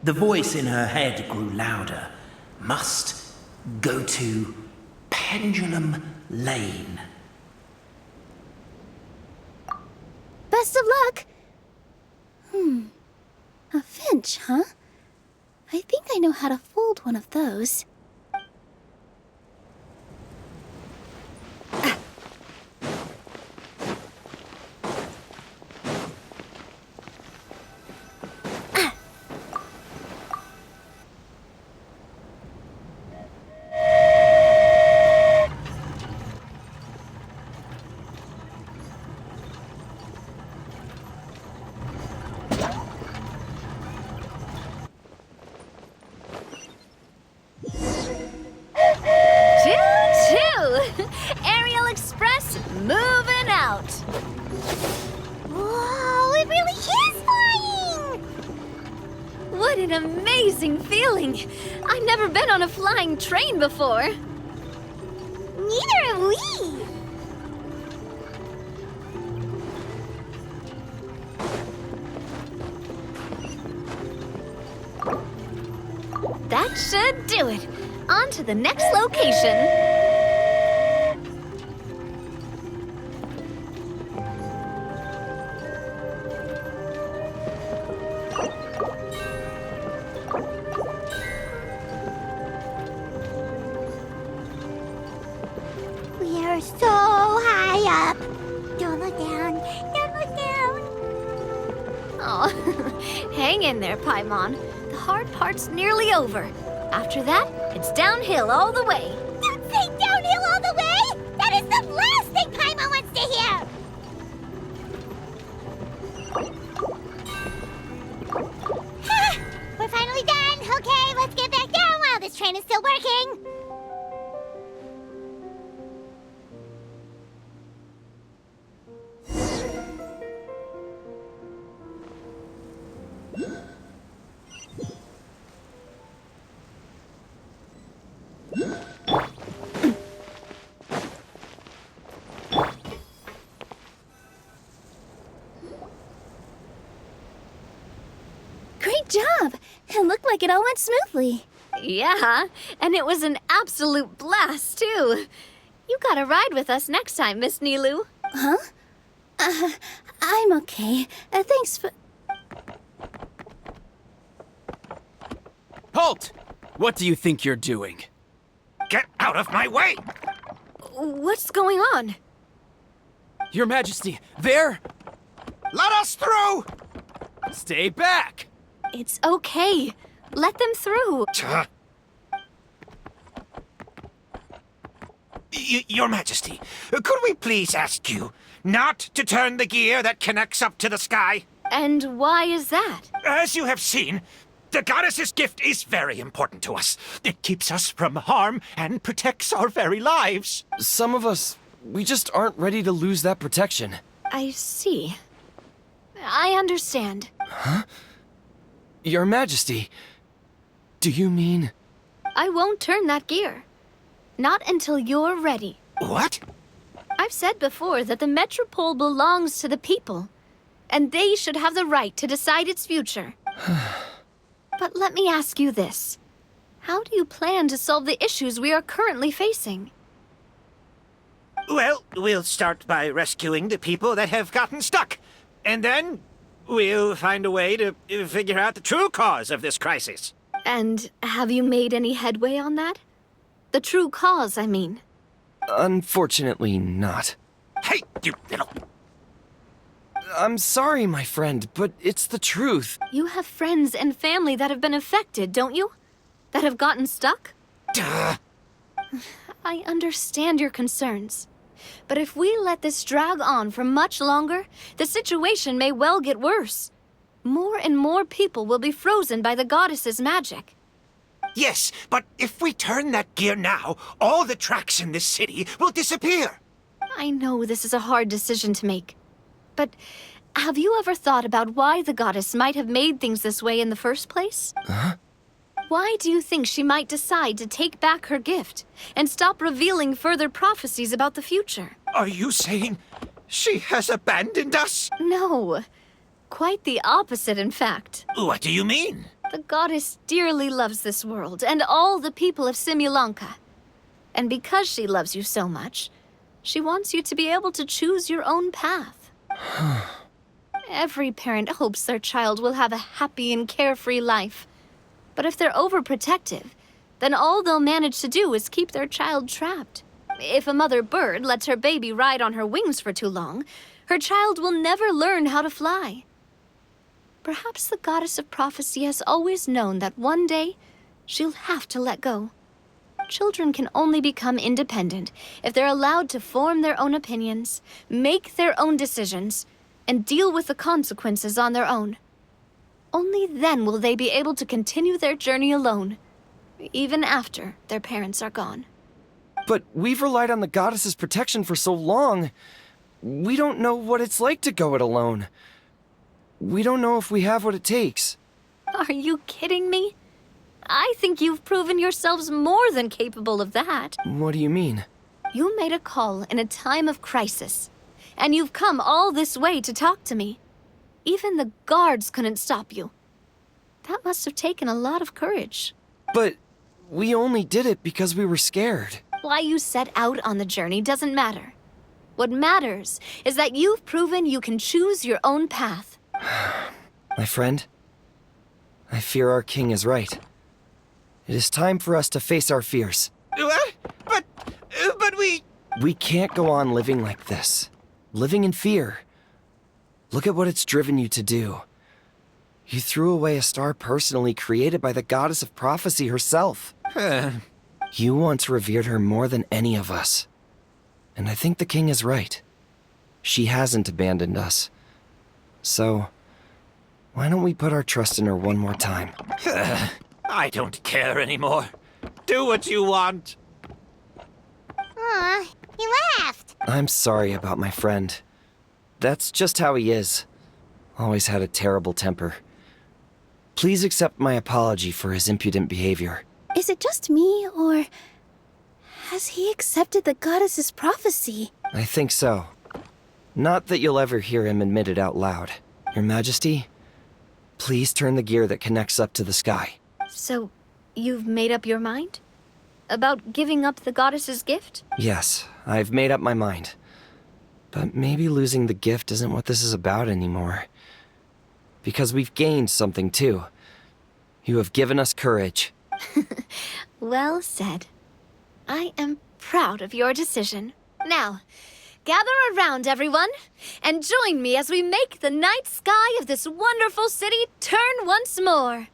The voice in her head grew louder. Must go to Pendulum Lane. Best of luck! A finch, huh? I think I know how to fold one of those. Moving out. Whoa, it really is flying! What an amazing feeling. I've never been on a flying train before. Neither have we! That should do it. On to the next location. We are so high up. Don't look down. Don't look down. Oh, hang in there, Paimon. The hard part's nearly over. After that, it's downhill all the way. Don't say downhill all the way! That is the last thing Paimon wants to hear! We're finally done. Okay, let's get back down while this train is still working. Great job! It looked like it all went smoothly. Yeah, and it was an absolute blast, too. You gotta ride with us next time, Miss Nilu. Huh? I'm okay. Thanks for... Halt! What do you think you're doing? Get out of my way! What's going on? Your Majesty, there! Let us through! Stay back! It's okay. Let them through. Your Majesty, could we please ask you not to turn the gear that connects up to the sky? And why is that? As you have seen, the goddess's gift is very important to us. It keeps us from harm and protects our very lives. Some of us, we just aren't ready to lose that protection. I see. I understand. Your Majesty, do you mean... I won't turn that gear. Not until you're ready. What? I've said before that the Metropole belongs to the people, and they should have the right to decide its future. But let me ask you this. How do you plan to solve the issues we are currently facing? Well, we'll start by rescuing the people that have gotten stuck. And then we'll find a way to figure out the true cause of this crisis. And have you made any headway on that? The true cause, I mean. Unfortunately not. Hey, you little... I'm sorry, my friend, but it's the truth. You have friends and family that have been affected, don't you? That have gotten stuck? Duh. I understand your concerns. But if we let this drag on for much longer, the situation may well get worse. More and more people will be frozen by the goddess's magic. Yes, but if we turn that gear now, all the tracks in this city will disappear. I know this is a hard decision to make. But have you ever thought about why the goddess might have made things this way in the first place? Huh? Why do you think she might decide to take back her gift and stop revealing further prophecies about the future? Are you saying she has abandoned us? No. Quite the opposite, in fact. What do you mean? The goddess dearly loves this world and all the people of Simulanka. And because she loves you so much, she wants you to be able to choose your own path. Every parent hopes their child will have a happy and carefree life. But if they're overprotective, then all they'll manage to do is keep their child trapped. If a mother bird lets her baby ride on her wings for too long, her child will never learn how to fly. Perhaps the goddess of prophecy has always known that one day she'll have to let go. Children can only become independent if they're allowed to form their own opinions, make their own decisions, and deal with the consequences on their own. Only then will they be able to continue their journey alone, even after their parents are gone. But we've relied on the goddess's protection for so long. We don't know what it's like to go it alone. We don't know if we have what it takes. Are you kidding me? I think you've proven yourselves more than capable of that. What do you mean? You made a call in a time of crisis, and you've come all this way to talk to me. Even the guards couldn't stop you. That must have taken a lot of courage. But we only did it because we were scared. Why you set out on the journey doesn't matter. What matters is that you've proven you can choose your own path. My friend, I fear our king is right. It is time for us to face our fears. What? But we... We can't go on living like this. Living in fear. Look at what it's driven you to do. You threw away a star personally created by the goddess of prophecy herself. You once revered her more than any of us. And I think the king is right. She hasn't abandoned us. So, why don't we put our trust in her one more time? I don't care anymore. Do what you want. Aw, he laughed. I'm sorry about my friend. That's just how he is. Always had a terrible temper. Please accept my apology for his impudent behavior. Is it just me, or has he accepted the goddess's prophecy? I think so. Not that you'll ever hear him admit it out loud. Your Majesty, please turn the gear that connects up to the sky. So, you've made up your mind? About giving up the goddess's gift? Yes, I've made up my mind. But maybe losing the gift isn't what this is about anymore. Because we've gained something too. You have given us courage. Well said. I am proud of your decision. Now, gather around, everyone, and join me as we make the night sky of this wonderful city turn once more.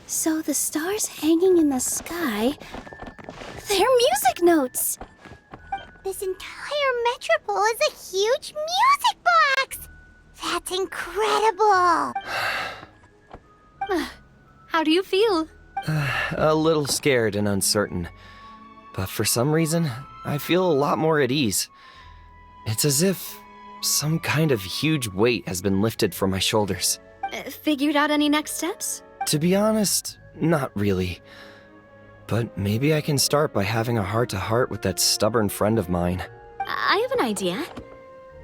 So the stars hanging in the sky, they're music notes. This entire metropole is a huge music box. That's incredible. How do you feel? A little scared and uncertain. But for some reason, I feel a lot more at ease. It's as if some kind of huge weight has been lifted from my shoulders. Figured out any next steps? To be honest, not really. But maybe I can start by having a heart-to-heart with that stubborn friend of mine. I have an idea.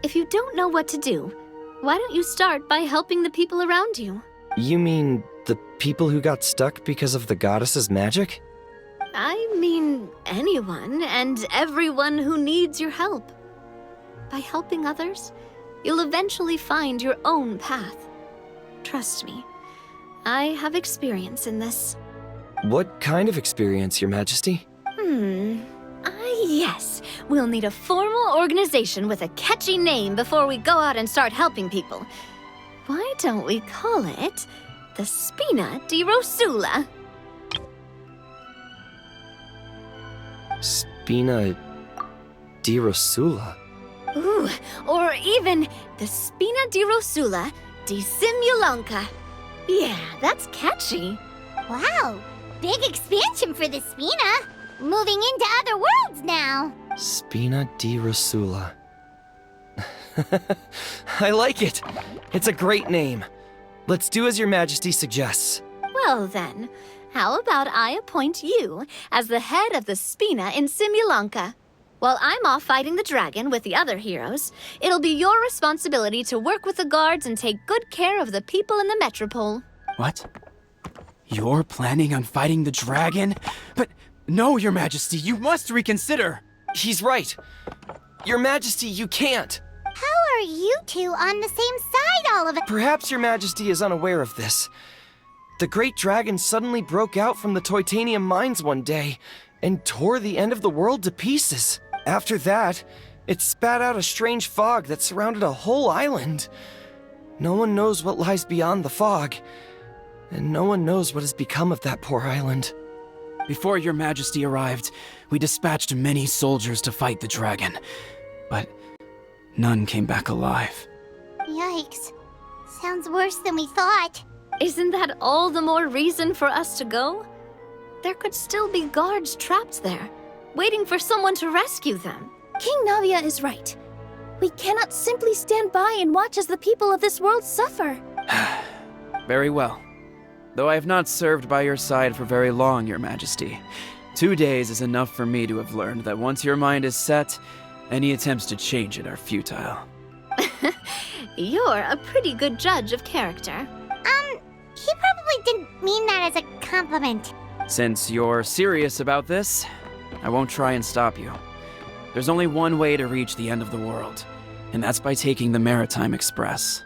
If you don't know what to do, why don't you start by helping the people around you? You mean the people who got stuck because of the goddess's magic? I mean anyone and everyone who needs your help. By helping others, you'll eventually find your own path. Trust me, I have experience in this. What kind of experience, Your Majesty? Yes. we'll need a formal organization with a catchy name before we go out and start helping people. Why don't we call it the Spina di Rosula? Spina di Rosula. Ooh, or even the Spina di Rosula di Simulonca. Yeah, that's catchy. Wow, big expansion for the Spina. Moving into other worlds now. Spina di Rosula. I like it. It's a great name. Let's do as Your Majesty suggests. Well then, how about I appoint you as the head of the Spina in Simulonca? While I'm off fighting the dragon with the other heroes, it'll be your responsibility to work with the guards and take good care of the people in the metropole. What? You're planning on fighting the dragon? But no, Your Majesty, you must reconsider. He's right. Your Majesty, you can't. How are you two on the same side all of it? Perhaps Your Majesty is unaware of this. The great dragon suddenly broke out from the Titanium mines one day and tore the end of the world to pieces. After that, it spat out a strange fog that surrounded a whole island. No one knows what lies beyond the fog, and no one knows what has become of that poor island. Before Your Majesty arrived, we dispatched many soldiers to fight the dragon, but none came back alive. Yikes. Sounds worse than we thought. Isn't that all the more reason for us to go? There could still be guards trapped there, waiting for someone to rescue them. King Navia is right. We cannot simply stand by and watch as the people of this world suffer. Very well. Though I have not served by your side for very long, Your Majesty. 2 days is enough for me to have learned that once your mind is set, any attempts to change it are futile. You're a pretty good judge of character. He probably didn't mean that as a compliment. Since you're serious about this, I won't try and stop you. There's only one way to reach the end of the world, and that's by taking the Maritime Express.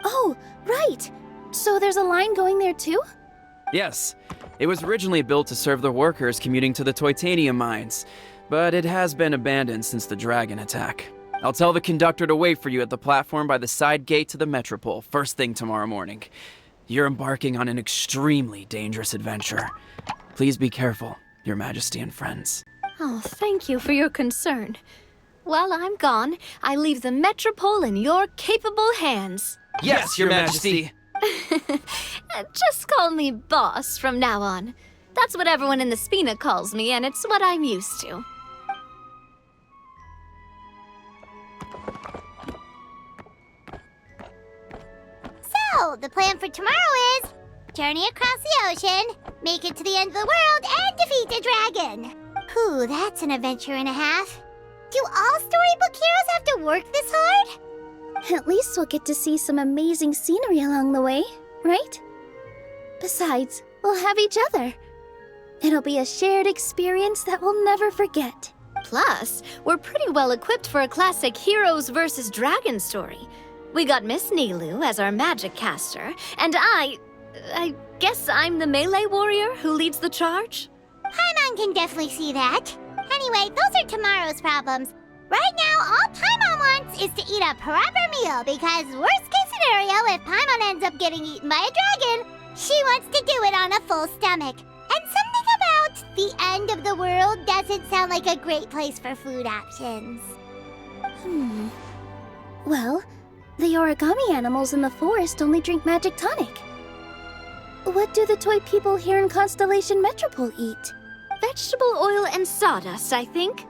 Oh, right. So there's a line going there too? Yes, it was originally built to serve the workers commuting to the Titanium mines, but it has been abandoned since the dragon attack. I'll tell the conductor to wait for you at the platform by the side gate to the Metropole first thing tomorrow morning. You're embarking on an extremely dangerous adventure. Please be careful, Your Majesty and friends. Oh, thank you for your concern. While I'm gone, I leave the Metropole in your capable hands. Yes, Your Majesty. Just call me boss from now on. That's what everyone in the Spina calls me, and it's what I'm used to. So, the plan for tomorrow is journey across the ocean, make it to the end of the world, and defeat a dragon. Whew, that's an adventure and a half. Do all storybook heroes have to work this hard? At least we'll get to see some amazing scenery along the way, right? Besides, we'll have each other. It'll be a shared experience that we'll never forget. Plus, we're pretty well equipped for a classic heroes versus dragon story. We got Miss Nilu as our magic caster, and I guess I'm the melee warrior who leads the charge? Paimon can definitely see that. Anyway, those are tomorrow's problems. Right now, all Paimon wants is to eat a proper meal, because worst case scenario, if Paimon ends up getting eaten by a dragon, she wants to do it on a full stomach. And something about the end of the world doesn't sound like a great place for food options. Well, the origami animals in the forest only drink magic tonic. What do the toy people here in Constellation Metropole eat? Vegetable oil and sawdust, I think.